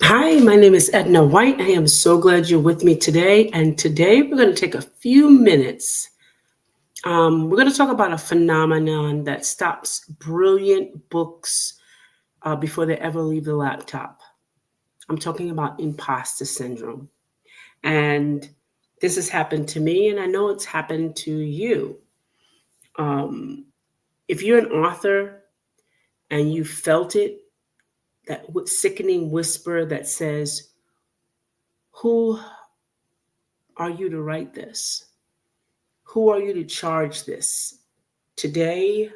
Hi, my name is Edna White. I am so glad you're with me today. And today we're going to take a few minutes. We're going to talk about a phenomenon that stops brilliant books before they ever leave the laptop. I'm talking about imposter syndrome. And this has happened to me, and I know it's happened to you. Um, if you're an author and you felt it, that sickening whisper that says, "Who are you to write this? Who are you to charge this?" Today,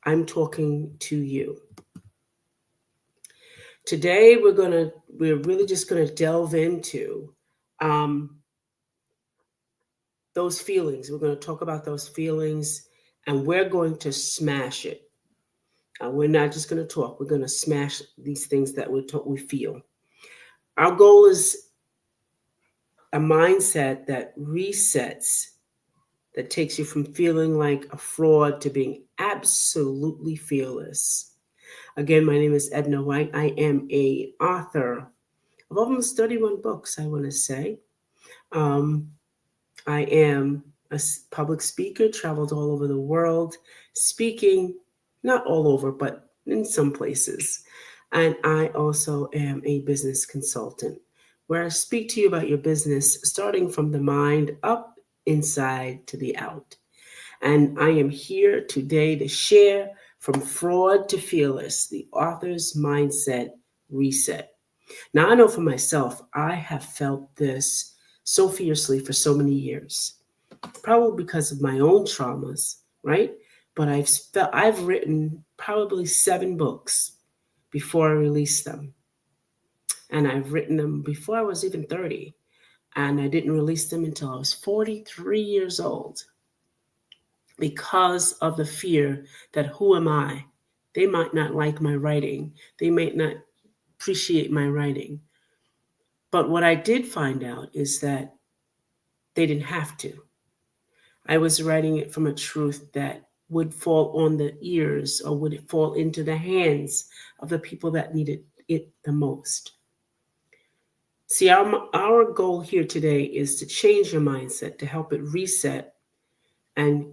I'm talking to you. Today, we're really just gonna delve into um, those feelings. We're gonna talk about those feelings, and we're going to smash it. We're not just gonna talk. We're gonna smash these things that we feel. Our goal is a mindset that resets, that takes you from feeling like a fraud to being absolutely fearless. Again, my name is Edna White. I am a author of almost 31 books, I want to say. Um, I am a public speaker, traveled all over the world, speaking, not all over, but in some places. And I also am a business consultant, where I speak to you about your business starting from the mind up inside to the out. And I am here today to share From Fraud to Fearless, the author's mindset reset. Now, I know for myself, I have felt this so fiercely for so many years, probably because of my own traumas, right? But I've written probably 7 books before I released them. And I've written them before I was even 30. And I didn't release them until I was 43 years old, because of the fear that who am I? They might not like my writing. They might not appreciate my writing. But what I did find out is that they didn't have to. I was writing it from a truth that would fall on the ears, or would it fall into the hands of the people that needed it the most. See, our goal here today is to change your mindset, to help it reset and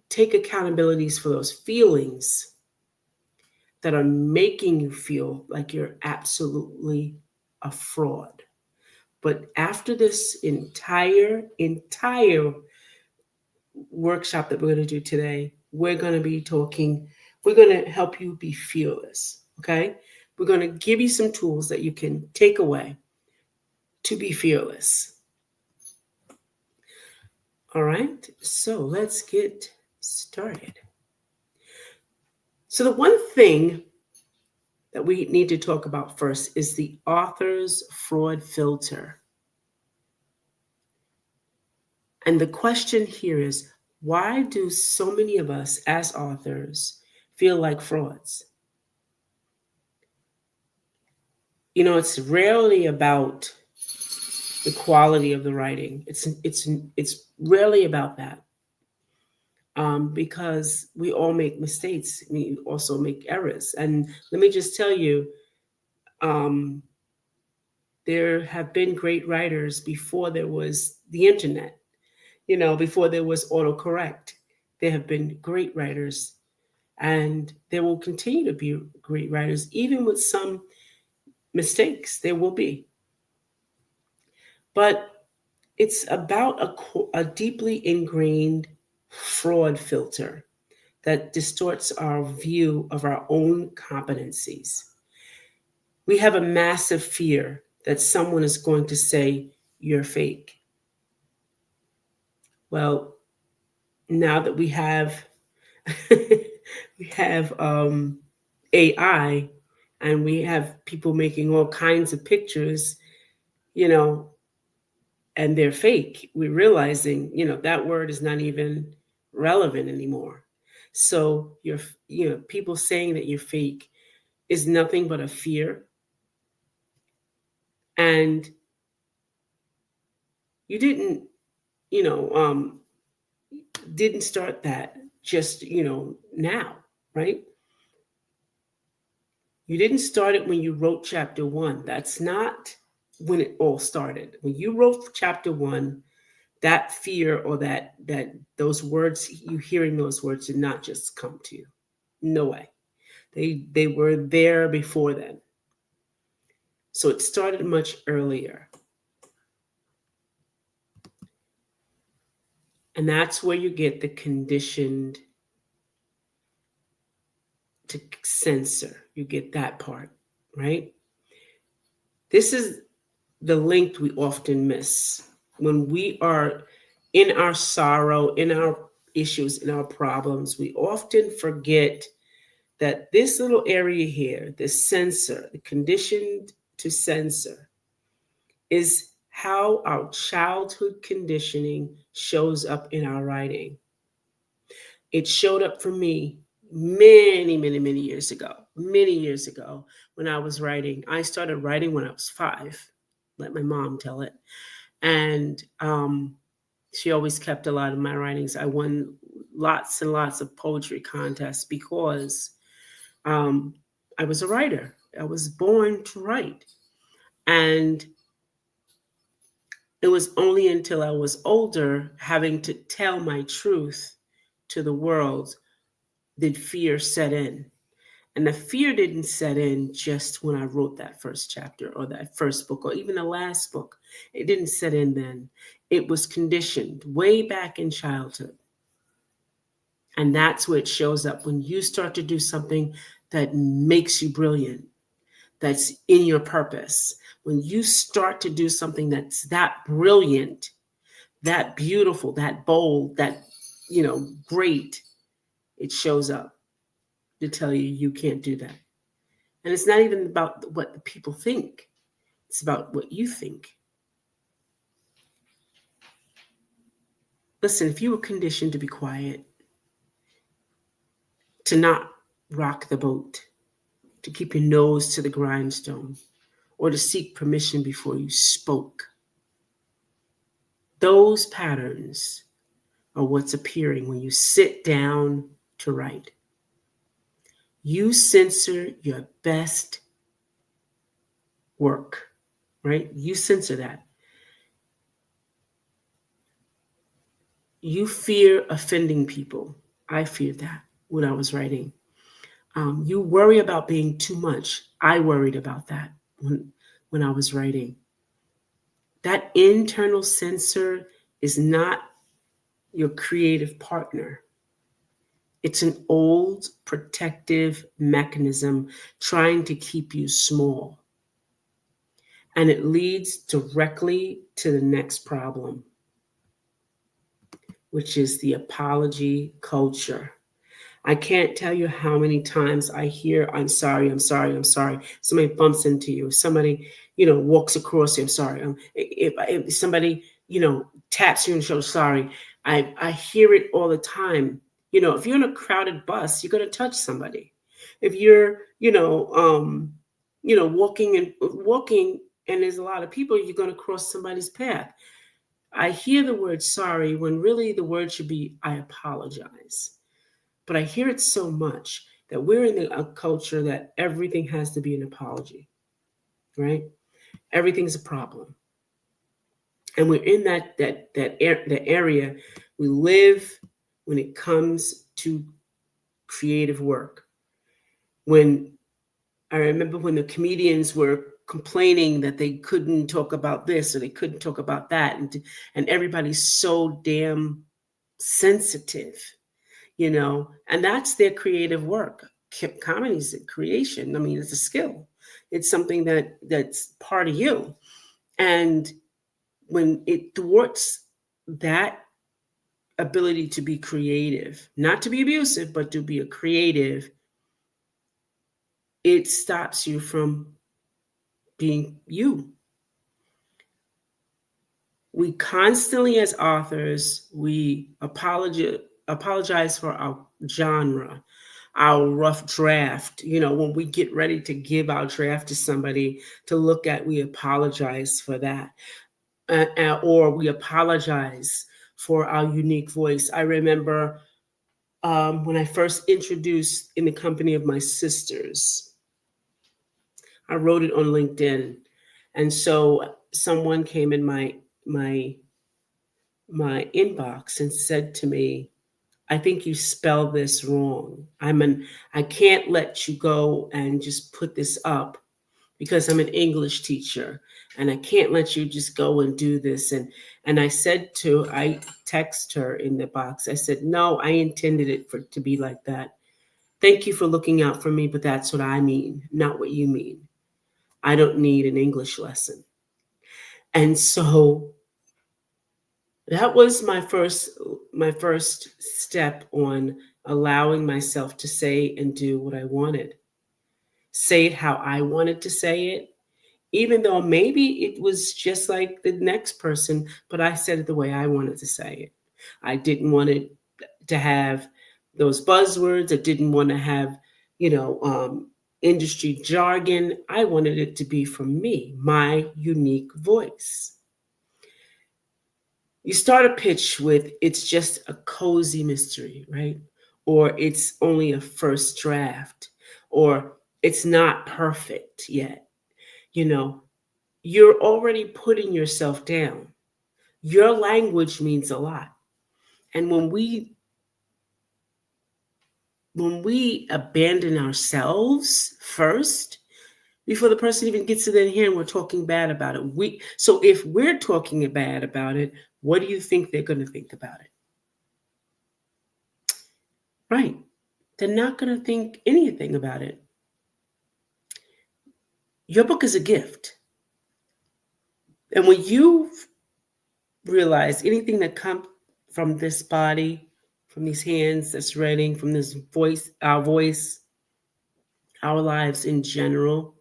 take accountabilities for those feelings that are making you feel like you're absolutely a fraud. But after this entire workshop that we're going to do today, we're going to be talking, we're going to help you be fearless, okay? We're going to give you some tools that you can take away to be fearless. All right, so let's get started. So, the one thing that we need to talk about first is the author's fraud filter. And the question here is, why do so many of us as authors feel like frauds? You know, it's rarely about the quality of the writing. It's rarely about that, because we all make mistakes. We also make errors. And let me just tell you, um, there have been great writers before there was the internet. You know, before there was autocorrect, there have been great writers, and there will continue to be great writers, even with some mistakes. There will be. But it's about a deeply ingrained fraud filter that distorts our view of our own competencies. We have a massive fear that someone is going to say, "You're fake." Well, now that we have we have AI, and we have people making all kinds of pictures, you know, and they're fake, we're realizing, that word is not even relevant anymore. So people saying that you're fake is nothing but a fear. And you you know, um, didn't start that just, now, right? You didn't start it when you wrote chapter one. That's not when it all started. When you wrote chapter one, that fear or that those words, you hearing those words did not just come to you. No way. They were there before then. So it started much earlier. And that's where you get the conditioned to censor. You get that part, right? This is the link we often miss when we are in our sorrow, in our issues, in our problems. We often forget that this little area here, the censor, the conditioned to censor, is how our childhood conditioning shows up in our writing. It showed up for me many years ago. Many years ago, when I was writing, I started writing when I was 5. Let my mom tell it, and she always kept a lot of my writings. I won lots and lots of poetry contests because I was a writer. I was born to write, and it was only until I was older, having to tell my truth to the world, did fear set in. And the fear didn't set in just when I wrote that first chapter or that first book or even the last book. It didn't set in then. It was conditioned way back in childhood. And that's where it shows up when you start to do something that makes you brilliant, that's in your purpose. When you start to do something that's that brilliant, that beautiful, that bold, that, great, it shows up to tell you you can't do that. And it's not even about what the people think. It's about what you think. Listen, if you were conditioned to be quiet, to not rock the boat, to keep your nose to the grindstone, or to seek permission before you spoke, those patterns are what's appearing when you sit down to write. You censor your best work, right? You censor that. You fear offending people. I feared that when I was writing. You worry about being too much. I worried about that when I was writing. That internal censor is not your creative partner. It's an old protective mechanism trying to keep you small. And it leads directly to the next problem, which is the apology culture. I can't tell you how many times I hear, I'm sorry, I'm sorry, I'm sorry. Somebody bumps into you. Somebody, walks across you, I'm sorry. If somebody, taps you on the shoulder, sorry. I hear it all the time. If you're in a crowded bus, you're going to touch somebody. If you're, walking and there's a lot of people, you're going to cross somebody's path. I hear the word sorry when really the word should be, I apologize. But I hear it so much that we're in a culture that everything has to be an apology, right? Everything's a problem. And we're in the area we live when it comes to creative work. When I remember when the comedians were complaining that they couldn't talk about this or they couldn't talk about that, and everybody's so damn sensitive. And that's their creative work. Comedy is a creation. I mean, it's a skill. It's something that's part of you. And when it thwarts that ability to be creative, not to be abusive, but to be a creative, it stops you from being you. We constantly, as authors, we apologize for our genre, our rough draft. When we get ready to give our draft to somebody to look at, we apologize for that. Or we apologize for our unique voice. I remember when I first introduced in the company of my sisters, I wrote it on LinkedIn. And so someone came in my inbox and said to me, I think you spelled this wrong. I can't let you go and just put this up because I'm an English teacher and I can't let you just go and do this. And I text her in the box. I said, no, I intended it to be like that. Thank you for looking out for me, but that's what I mean, not what you mean. I don't need an English lesson. And so that was my first step on allowing myself to say and do what I wanted. Say it how I wanted to say it, even though maybe it was just like the next person, but I said it the way I wanted to say it. I didn't want it to have those buzzwords. I didn't want to have, you know, industry jargon. I wanted it to be from me, my unique voice. You start a pitch with, it's just a cozy mystery, right? Or it's only a first draft, or it's not perfect yet. You know, you're already putting yourself down. Your language means a lot. And when we abandon ourselves first, before the person even gets to their hand, we're talking bad about it. So if we're talking bad about it, what do you think they're going to think about it? Right. They're not going to think anything about it. Your book is a gift. And when you realize anything that comes from this body, from these hands that's writing, from this voice, our lives in general,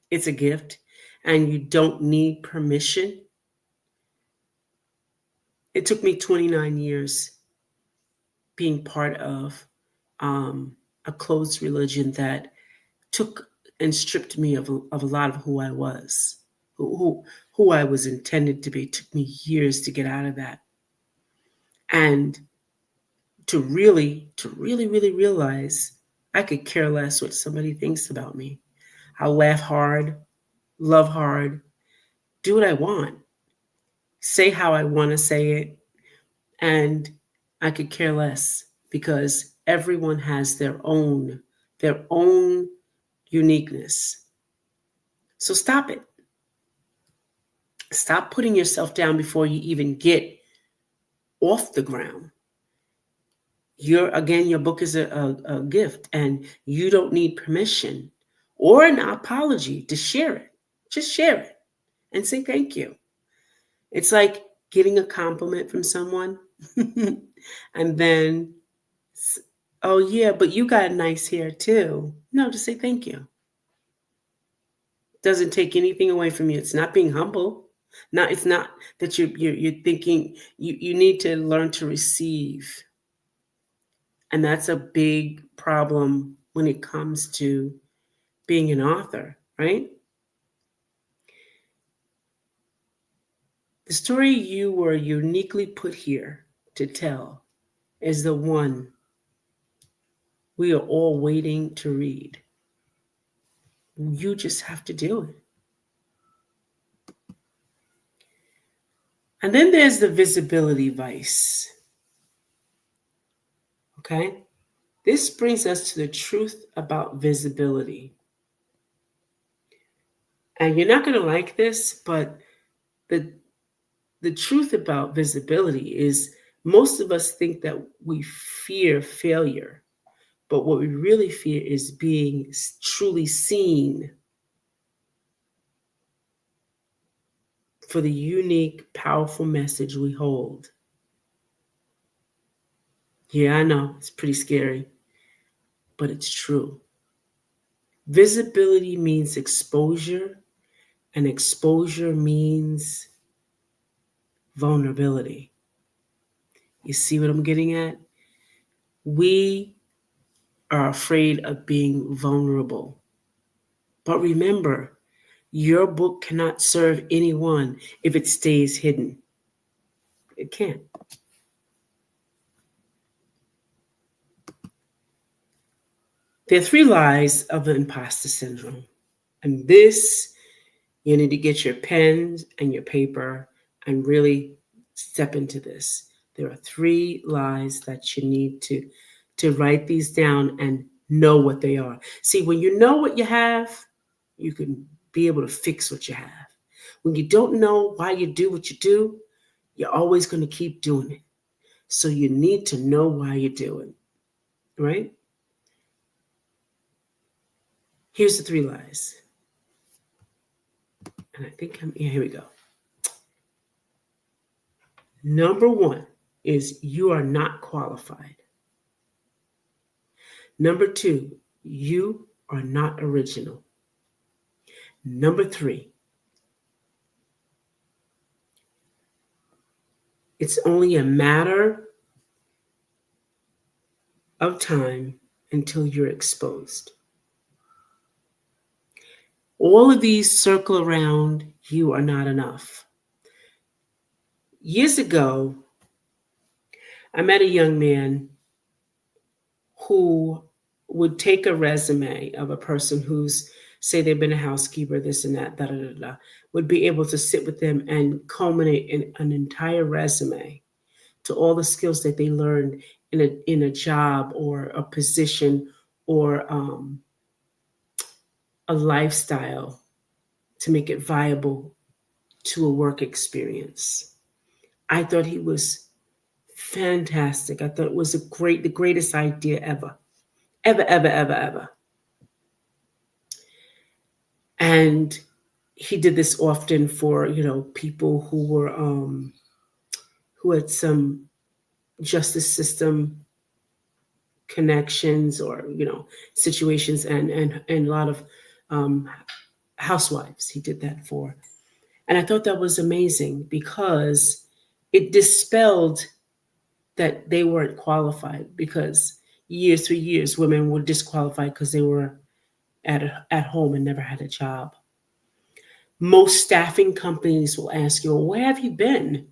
it's a gift. And you don't need permission. It took me 29 years being part of a closed religion that took and stripped me of a lot of who I was, who I was intended to be. It took me years to get out of that. And to really realize I could care less what somebody thinks about me. I'll laugh hard, love hard, do what I want, say how I want to say it, and I could care less because everyone has their own uniqueness. So stop it. Stop putting yourself down before you even get off the ground. Your book is a gift, and you don't need permission or an apology to share it. Just share it and say thank you. It's like getting a compliment from someone and then, oh yeah, but you got nice hair too. No, just say thank you. Doesn't take anything away from you. It's not being humble. It's not that you're thinking. You need to learn to receive. And that's a big problem when it comes to being an author, right? The story you were uniquely put here to tell is the one we are all waiting to read. You just have to do it. And then there's the visibility vice. Okay? This brings us to the truth about visibility. And you're not going to like this, but the truth about visibility is most of us think that we fear failure, but what we really fear is being truly seen for the unique, powerful message we hold. Yeah, I know, it's pretty scary, but it's true. Visibility means exposure, and exposure means vulnerability. You see what I'm getting at? We are afraid of being vulnerable. But remember, your book cannot serve anyone if it stays hidden. It can't. There are 3 lies of the imposter syndrome. And this, you need to get your pens and your paper and really step into this. There are 3 lies that you need to write these down and know what they are. See, when you know what you have, you can be able to fix what you have. When you don't know why you do what you do, you're always going to keep doing it. So you need to know why you do it, right? Here's the 3 lies. And I think here we go. Number 1 is you are not qualified. Number 2, you are not original. Number 3, it's only a matter of time until you're exposed. All of these circle around you are not enough. Years ago, I met a young man who would take a resume of a person who's, say they've been a housekeeper, this and that, da da da da, would be able to sit with them and culminate in an entire resume to all the skills that they learned in a job or a position or a lifestyle to make it viable to a work experience. I thought he was fantastic. I thought it was the greatest idea ever, ever, ever, ever, ever. And he did this often for, people who were who had some justice system connections or situations, and a lot of housewives he did that for. And I thought that was amazing because it dispelled that they weren't qualified, because years for years women were disqualified because they were at home and never had a job. Most staffing companies will ask you, well, where have you been?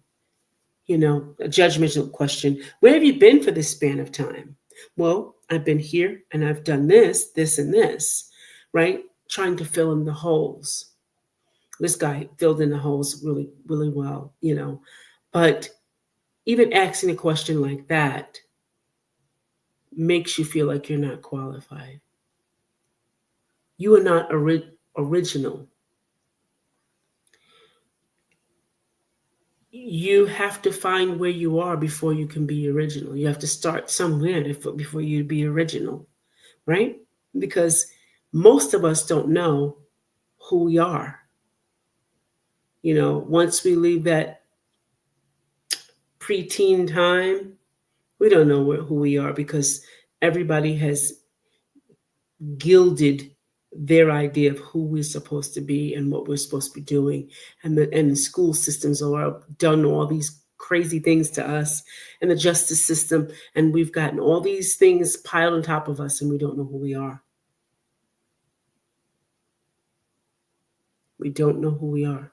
A judgmental question. Where have you been for this span of time? Well, I've been here and I've done this, this, and this, right? Trying to fill in the holes. This guy filled in the holes really, really well, But even asking a question like that makes you feel like you're not qualified. You are not original. You have to find where you are before you can be original. You have to start somewhere before you be original, right? Because most of us don't know who we are. Once we leave that preteen time, we don't know who we are, because everybody has gilded their idea of who we're supposed to be and what we're supposed to be doing. And the school systems are done all these crazy things to us, and the justice system. And we've gotten all these things piled on top of us, and we don't know who we are. We don't know who we are.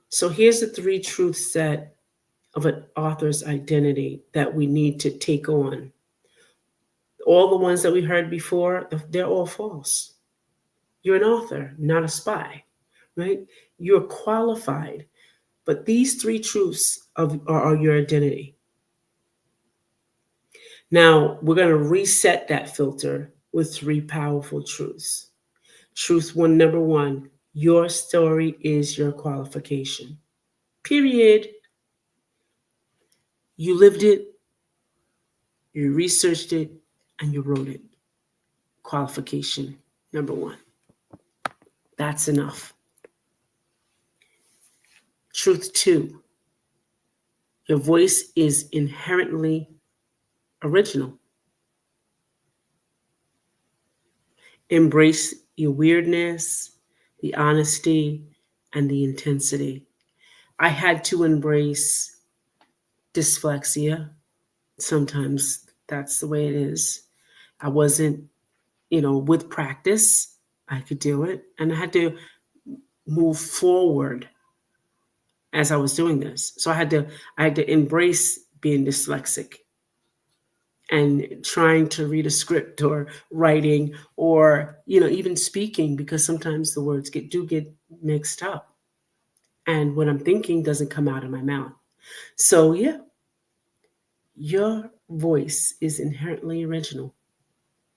So here's the 3 truth set of an author's identity that we need to take on. All the ones that we heard before, they're all false. You're an author, not a spy, right? You're qualified. But these 3 truths are your identity. Now, we're going to reset that filter with 3 powerful truths. Number 1, your story is your qualification. Period. You lived it, you researched it, and you wrote it. Qualification, number 1. That's enough. Truth 2, your voice is inherently original. Embrace your weirdness, the honesty, and the intensity. I had to embrace dyslexia. Sometimes that's the way it is. I wasn't, with practice, I could do it. And I had to move forward as I was doing this. So I had to embrace being dyslexic. and trying to read a script or writing or even speaking, because sometimes the words do get mixed up and what I'm thinking doesn't come out of my mouth. So yeah, your voice is inherently original.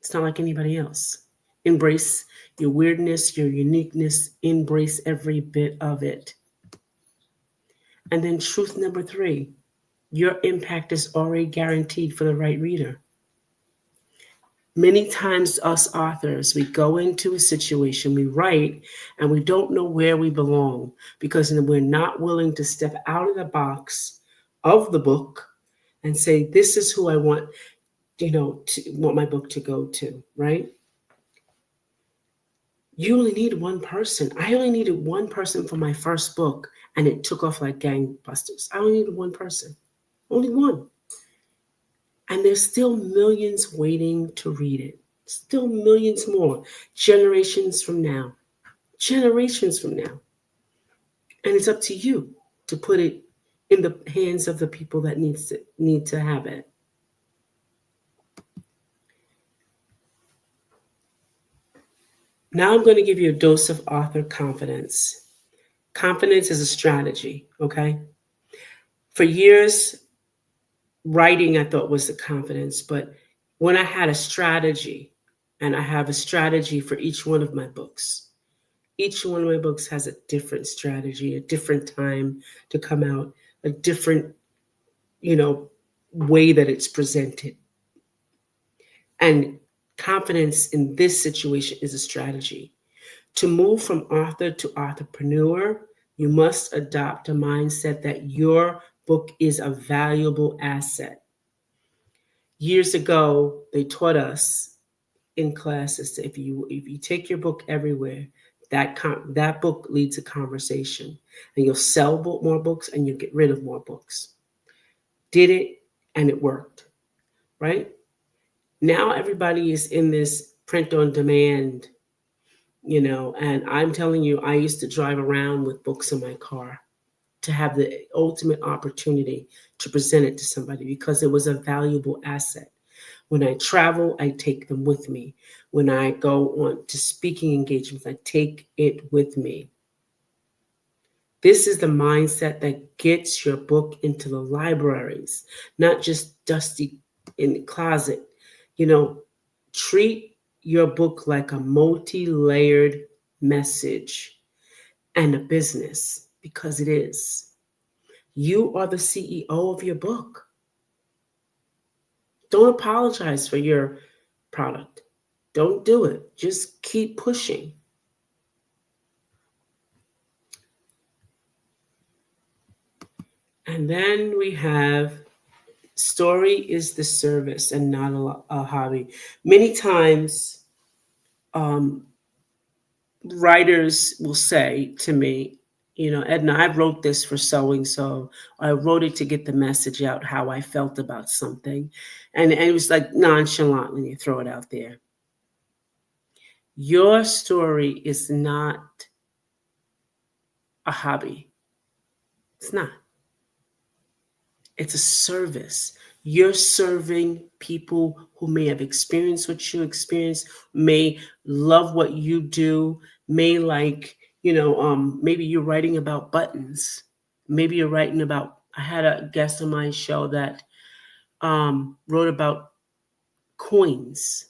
It's not like anybody else. Embrace your weirdness, your uniqueness, embrace every bit of it. And then truth number 3, your impact is already guaranteed for the right reader. Many times, us authors, we go into a situation, we write, and we don't know where we belong because we're not willing to step out of the box of the book and say, "This is who I want, want my book to go to." Right? You only need one person. I only needed one person for my first book, and it took off like gangbusters. I only needed one person, only one, and there's still millions waiting to read it. Still millions more, generations from now. Generations from now. And it's up to you to put it in the hands of the people that need to have it. Now I'm going to give you a dose of author confidence. Confidence is a strategy, okay? For years, writing I thought was the confidence, but when I had a strategy, and I have a strategy for each one of my books, each one of my books has a different strategy, a different time to come out, a different, way that it's presented. And confidence in this situation is a strategy. To move from author to entrepreneur, you must adopt a mindset that your book is a valuable asset. Years ago, they taught us in classes that if you take your book everywhere, that book leads a conversation, and you'll sell more books and you'll get rid of more books. Did it, and it worked, right? Now everybody is in this print on demand, and I'm telling you, I used to drive around with books in my car to have the ultimate opportunity to present it to somebody because it was a valuable asset. When I travel, I take them with me. When I go on to speaking engagements, I take it with me. This is the mindset that gets your book into the libraries, not just dusty in the closet. Treat your book like a multi-layered message and a business, because it is. You are the CEO of your book. Don't apologize for your product. Don't do it. Just keep pushing. And then we have story is the service and not a hobby. Many times, writers will say to me, Edna, I wrote this for so-and-so. I wrote it to get the message out, how I felt about something. And it was like nonchalant when you throw it out there. Your story is not a hobby. It's not. It's a service. You're serving people who may have experienced what you experienced, may love what you do, may like, maybe you're writing about buttons. Maybe you're writing about, I had a guest on my show that wrote about coins.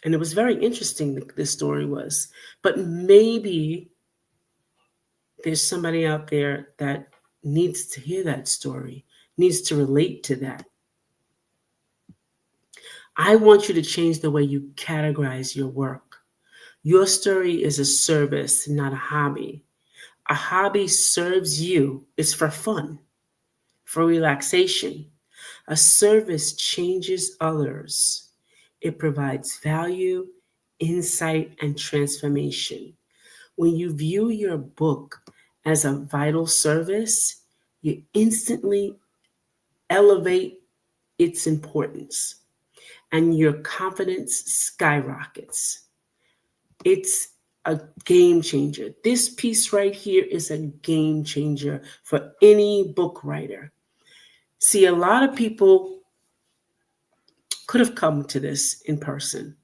And it was very interesting, this story was. But maybe there's somebody out there that needs to hear that story, needs to relate to that. I want you to change the way you categorize your work. Your story is a service, not a hobby. A hobby serves you, it's for fun, for relaxation. A service changes others. It provides value, insight, and transformation. When you view your book as a vital service, you instantly elevate its importance and your confidence skyrockets. It's a game changer. This piece right here is a game changer for any book writer. See, a lot of people could have come to this in person,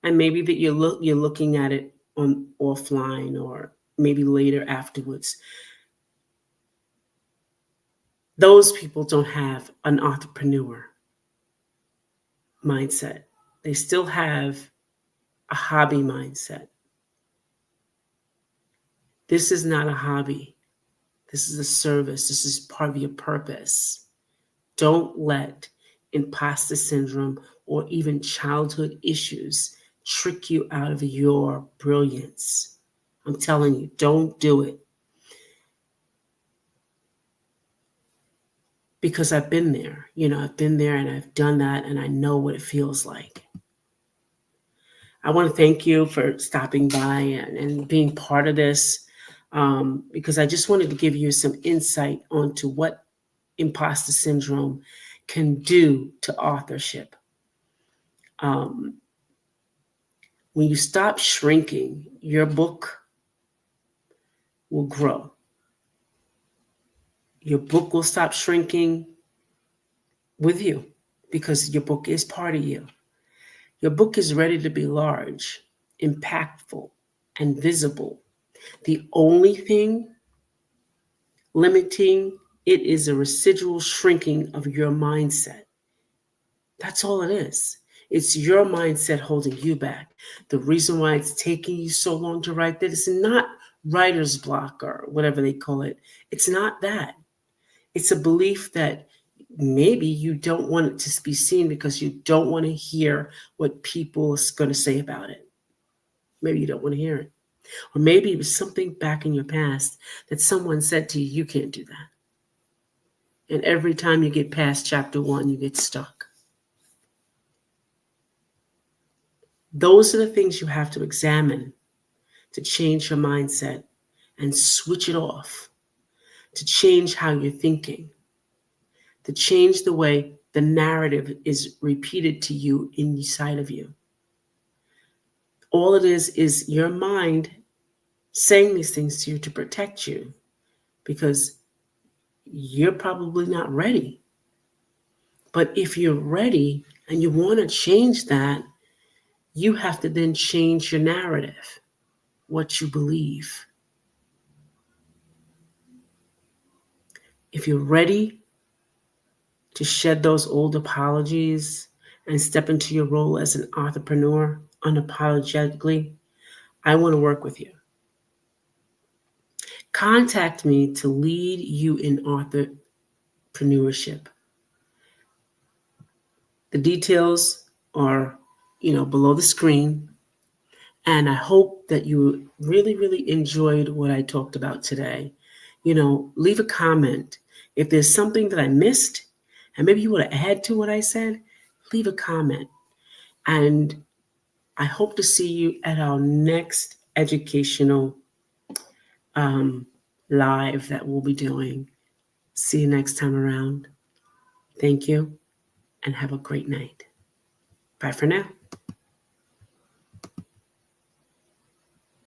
and maybe that you're looking at it on offline or maybe later afterwards. Those people don't have an entrepreneur mindset. They still have a hobby mindset. This is not a hobby. This is a service. This is part of your purpose. Don't let imposter syndrome or even childhood issues trick you out of your brilliance. I'm telling you, don't do it. Because I've been there. I've been there and I've done that, and I know what it feels like. I want to thank you for stopping by and being part of this, because I just wanted to give you some insight onto what imposter syndrome can do to authorship. When you stop shrinking, your book will grow. Your book will stop shrinking with you because your book is part of you. Your book is ready to be large, impactful, and visible. The only thing limiting it is a residual shrinking of your mindset. That's all it is. It's your mindset holding you back. The reason why it's taking you so long to write that is not writer's block or whatever they call it. It's not that. It's a belief that maybe you don't want it to be seen because you don't want to hear what people are going to say about it. Maybe you don't want to hear it. Or maybe it was something back in your past that someone said to you, you can't do that. And every time you get past chapter 1, you get stuck. Those are the things you have to examine to change your mindset and switch it off, to change how you're thinking, to change the way the narrative is repeated to you inside of you. All it is your mind saying these things to you to protect you because you're probably not ready. But if you're ready and you want to change that, you have to then change your narrative, what you believe. If you're ready to shed those old apologies and step into your role as an entrepreneur unapologetically, I want to work with you. Contact me to lead you in entrepreneurship. The details are, below the screen. And I hope that you really, really enjoyed what I talked about today. Leave a comment. If there's something that I missed, and maybe you want to add to what I said, leave a comment. And I hope to see you at our next educational live that we'll be doing. See you next time around. Thank you, and have a great night. Bye for now.